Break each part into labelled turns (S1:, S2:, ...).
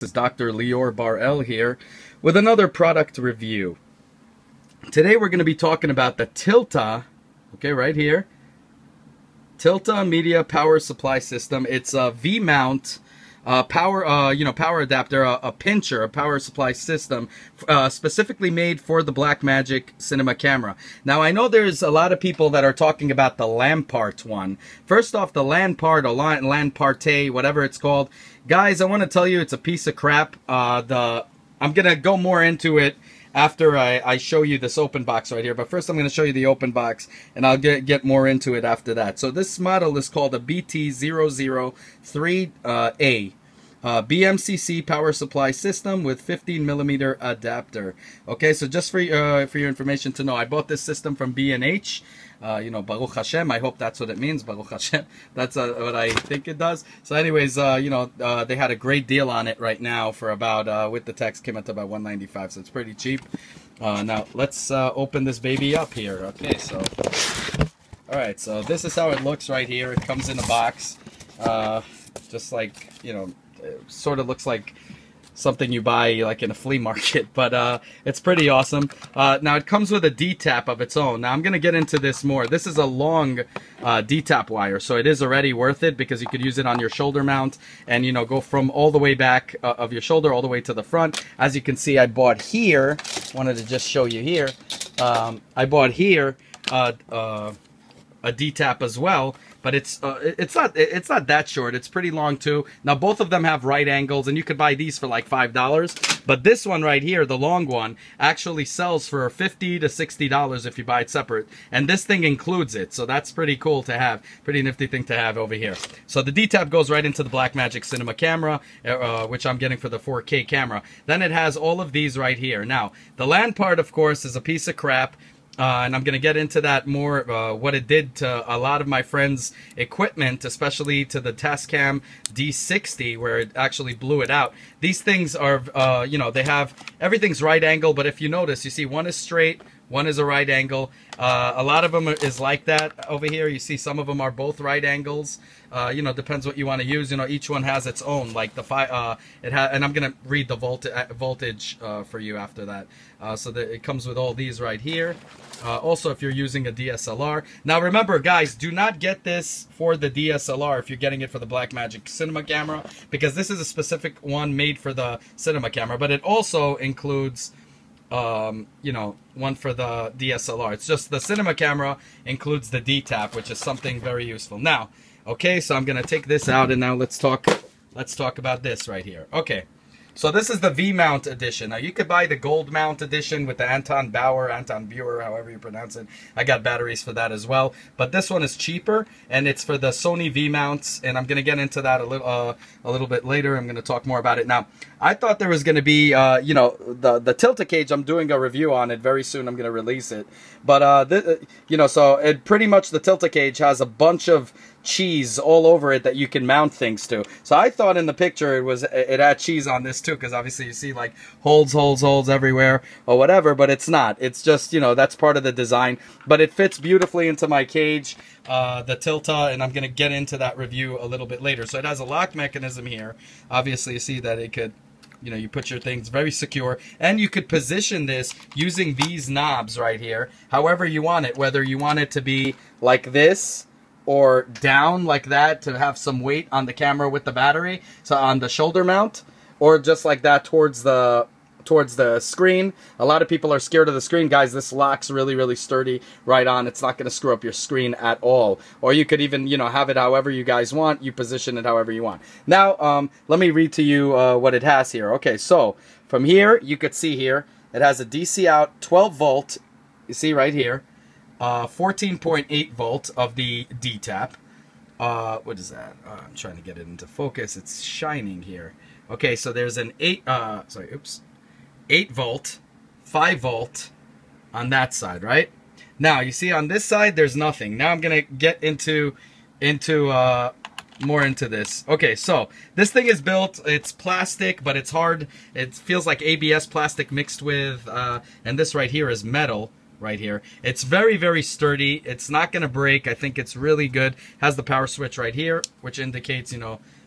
S1: This is Dr. Lior Bar-El here with another product review. Today we're going to be talking about the Tilta, okay, right here. Tilta Media Power Supply System. It's a V-mount power adapter, a pincher, a power supply system specifically made for the Blackmagic cinema camera. Now I know there's a lot of people that are talking about the Lampart one. First off, the Lampart or Lamparte, whatever it's called, guys, I want to tell you it's a piece of crap. I'm gonna go more into it after I show you this open box right here, but first I'm going to show you the open box and I'll get more into it after that. So this model is called a BT-003-A. BMCC power supply system with 15mm adapter. Okay, so just for your information to know, I bought this system from B&H. Baruch Hashem, I hope that's what it means, Baruch Hashem. That's what I think it does. So anyways, they had a great deal on it right now for about, with the tax, came out to about $195, so it's pretty cheap. Now, let's open this baby up here. Okay, so, alright, so this is how it looks right here. It comes in a box, just like, it sort of looks like something you buy like in a flea market, but it's pretty awesome. Now it comes with a D-tap of its own. Now I'm going to get into this more. This is a long D-tap wire, so it is already worth it because you could use it on your shoulder mount and go from all the way back of your shoulder all the way to the front. As you can see, I bought here, wanted to just show you here, I bought here a D-tap as well, but it's not that short. It's pretty long too. Now both of them have right angles, and you could buy these for like $5. But this one right here, the long one, actually sells for $50 to $60 if you buy it separate. And this thing includes it, so that's pretty cool to have. Pretty nifty thing to have over here. So the D-tap goes right into the Blackmagic cinema camera, which I'm getting for the 4K camera. Then it has all of these right here. Now the Lampart, of course, is a piece of crap. And I'm going to get into that more, what it did to a lot of my friends' equipment, especially to the Tascam D60, where it actually blew it out. These things are, they have, everything's right angle, but if you notice, you see one is straight, one is a right angle. A lot of them is like that over here. You see some of them are both right angles. Depends what you want to use. Each one has its own. Like the and I'm gonna read the voltage for you after that. So that it comes with all these right here. Also, if you're using a DSLR. Now remember, guys, do not get this for the DSLR if you're getting it for the Blackmagic cinema camera, because this is a specific one made for the cinema camera. But it also includes one for the DSLR. It's just the cinema camera includes the D-tap, which is something very useful. Now, okay, so I'm gonna take this out, and now let's talk about this right here. Okay, so this is the V-mount edition. Now you could buy the gold mount edition with the Anton Bauer, however you pronounce it. I got batteries for that as well. But this one is cheaper, and it's for the Sony V-mounts, and I'm gonna get into that a little bit later. I'm gonna talk more about it. Now, I thought there was gonna be, the Tilta cage. I'm doing a review on it very soon. I'm gonna release it. But so it pretty much, the Tilta cage has a bunch of cheese all over it that you can mount things to. So I thought in the picture it had cheese on this too, because obviously you see like holes everywhere or whatever, but it's not. It's just, that's part of the design. But it fits beautifully into my cage, the Tilta, and I'm going to get into that review a little bit later. So it has a lock mechanism here. Obviously you see that it could, you put your things very secure, and you could position this using these knobs right here however you want it, whether you want it to be like this or down like that to have some weight on the camera with the battery, so on the shoulder mount, or just like that towards the screen. A lot of people are scared of the screen. Guys, this lock's really sturdy right on. It's not going to screw up your screen at all. Or you could even, have it however you guys want. You position it however you want. Now, let me read to you what it has here. Okay, so from here, you could see here, it has a DC out 12 volt. You see right here. 14.8 volt of the D-tap. What is that? I'm trying to get it into focus. It's shining here. Okay, so there's an 8 volt, 5 volt on that side, right? Now, you see on this side, there's nothing. Now I'm going to get into more into this. Okay, so this thing is built, it's plastic, but it's hard. It feels like ABS plastic mixed with, and this right here is metal. Right here. It's very sturdy. It's not going to break. I think it's really good. Has the power switch right here, which indicates,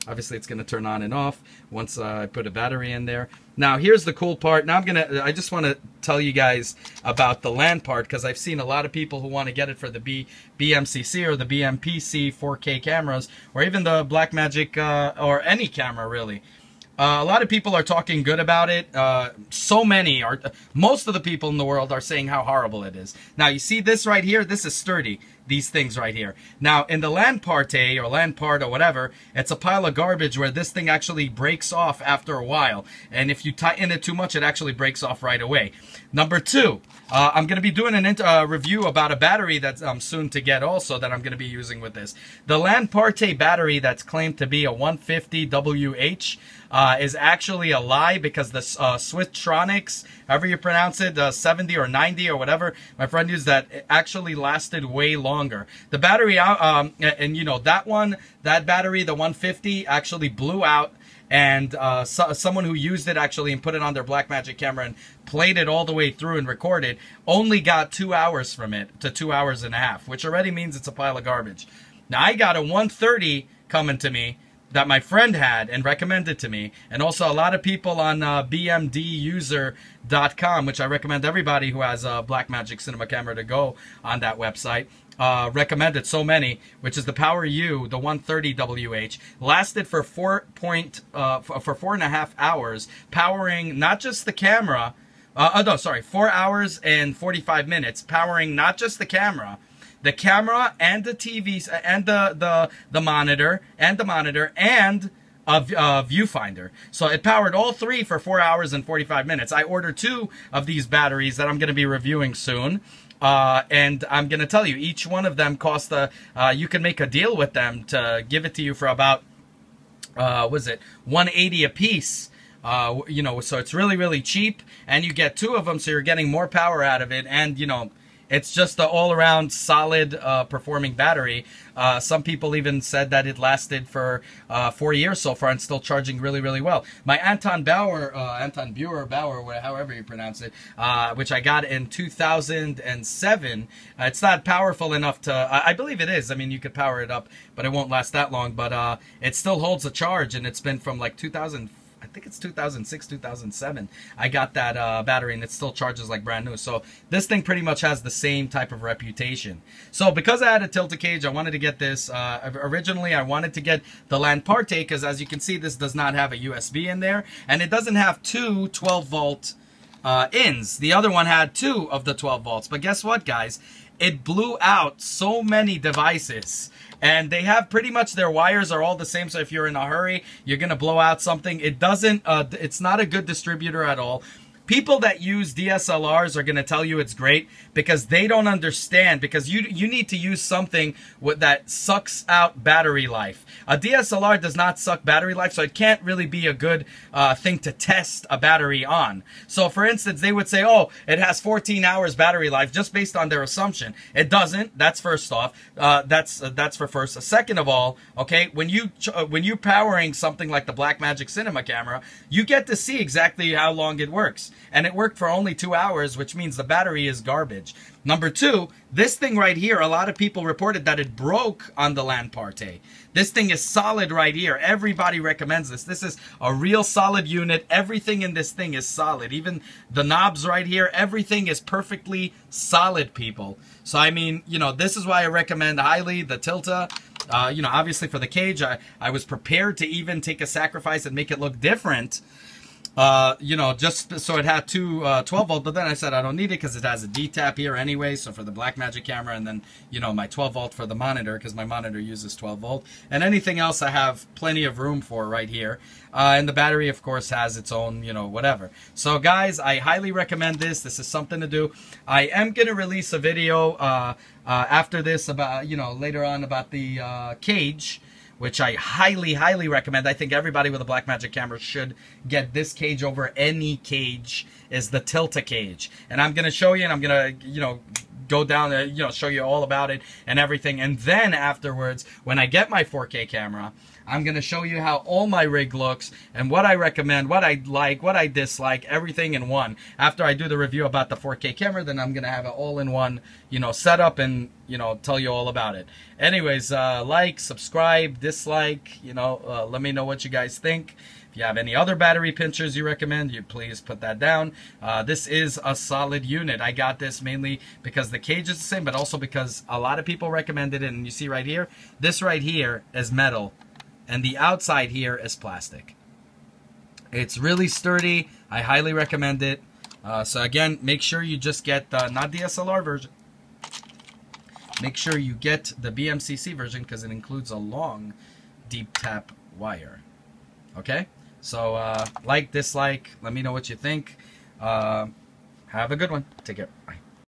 S1: Obviously, it's going to turn on and off once I put a battery in there. Now, here's the cool part. Now, I just want to tell you guys about the LAN part, because I've seen a lot of people who want to get it for the BMCC or the BMPC 4K cameras, or even the Blackmagic or any camera, really. A lot of people are talking good about it. Most of the people in the world are saying how horrible it is. Now, you see this right here? This is sturdy. These things right here. Now, in the LAN parte or LAN part or whatever, it's a pile of garbage where this thing actually breaks off after a while. And if you tighten it too much, it actually breaks off right away. Number two, I'm going to be doing a review about a battery that I'm soon to get also that I'm going to be using with this. The LAN parte battery that's claimed to be a 150WH is actually a lie, because the Switchtronics, however you pronounce it, 70 or 90 or whatever, my friend used that, it actually lasted way longer. The battery, and you know, that battery, the 150, actually blew out. And someone who used it actually and put it on their Blackmagic camera and played it all the way through and recorded only got 2 hours from it to 2 hours and a half, which already means it's a pile of garbage. Now, I got a 130 coming to me that my friend had and recommended to me, and also a lot of people on bmduser.com, which I recommend everybody who has a Blackmagic cinema camera to go on that website. Recommended so many, which is the Power U, the 130WH, lasted for 4.5 hours, powering not just the camera, 4 hours and 45 minutes, powering not just the camera and the TVs and the monitor and a viewfinder. So it powered all three for 4 hours and 45 minutes. I ordered 2 of these batteries that I'm going to be reviewing soon. And I'm going to tell you, each one of them costs you can make a deal with them to give it to you for about, was it $180 a piece. You know, so it's really, really cheap, and you get 2 of them, so you're getting more power out of it, and, you know, it's just an all-around solid performing battery. Some people even said that it lasted for 4 years so far and still charging really, really well. My Anton Bauer, however you pronounce it, which I got in 2007, it's not powerful enough to, I believe it is. I mean, you could power it up, but it won't last that long. But it still holds a charge, and it's been from like 2004. I think it's 2006, 2007. I got that battery, and it still charges like brand new. So this thing pretty much has the same type of reputation. So because I had a Tilta cage, I wanted to get this. Originally, I wanted to get the LAN parte, because as you can see, this does not have a USB in there, and it doesn't have 2 12-volt ins. The other one had 2 of the 12 volts. But guess what, guys? It blew out so many devices. And they have pretty much, their wires are all the same, so if you're in a hurry, you're going to blow out something. It doesn't, it's not a good distributor at all. People that use DSLRs are going to tell you it's great, because they don't understand, because you need to use something that sucks out battery life. A DSLR does not suck battery life, so it can't really be a good thing to test a battery on. So for instance, they would say, oh, it has 14 hours battery life, just based on their assumption. It doesn't. That's first off. That's for first. Second of all, okay, when you're powering something like the Blackmagic cinema camera, you get to see exactly how long it works. And it worked for only 2 hours, which means the battery is garbage. Number 2, this thing right here, a lot of people reported that it broke on the LAN parte. This thing is solid right here. Everybody recommends this. This is a real solid unit. Everything in this thing is solid. Even the knobs right here, everything is perfectly solid, people. So, I mean, you know, this is why I recommend highly the Tilta. You know, obviously for the cage, I was prepared to even take a sacrifice and make it look different. You know, just so it had 2 12 volt, but then I said I don't need it because it has a D-tap here anyway, so for the Blackmagic camera, and then, you know, my 12 volt for the monitor, because my monitor uses 12 volt, and anything else I have plenty of room for right here. And the battery, of course, has its own, you know, whatever. So guys, I highly recommend this. This is something to do. I am going to release a video after this about, you know, later on about the cage, which I highly, highly recommend. I think everybody with a Blackmagic camera should get this cage over any cage, is the Tilta cage. And I'm going to show you, and I'm going to, you know, go down there, you know, show you all about it and everything. And then afterwards, when I get my 4K camera, I'm going to show you how all my rig looks and what I recommend, what I like, what I dislike, everything in one. After I do the review about the 4K camera, then I'm going to have it all in one, you know, setup and, you know, tell you all about it. Anyways, like, subscribe, dislike, you know, let me know what you guys think. If you have any other battery pinchers you recommend, you please put that down. This is a solid unit. I got this mainly because the cage is the same, but also because a lot of people recommended it. And you see right here, this right here is metal, and the outside here is plastic. It's really sturdy. I highly recommend it. So again, make sure you just get not the SLR version. Make sure you get the BMCC version because it includes a long deep tap wire. Okay? So, like, dislike, let me know what you think. Have a good one. Take care. Bye.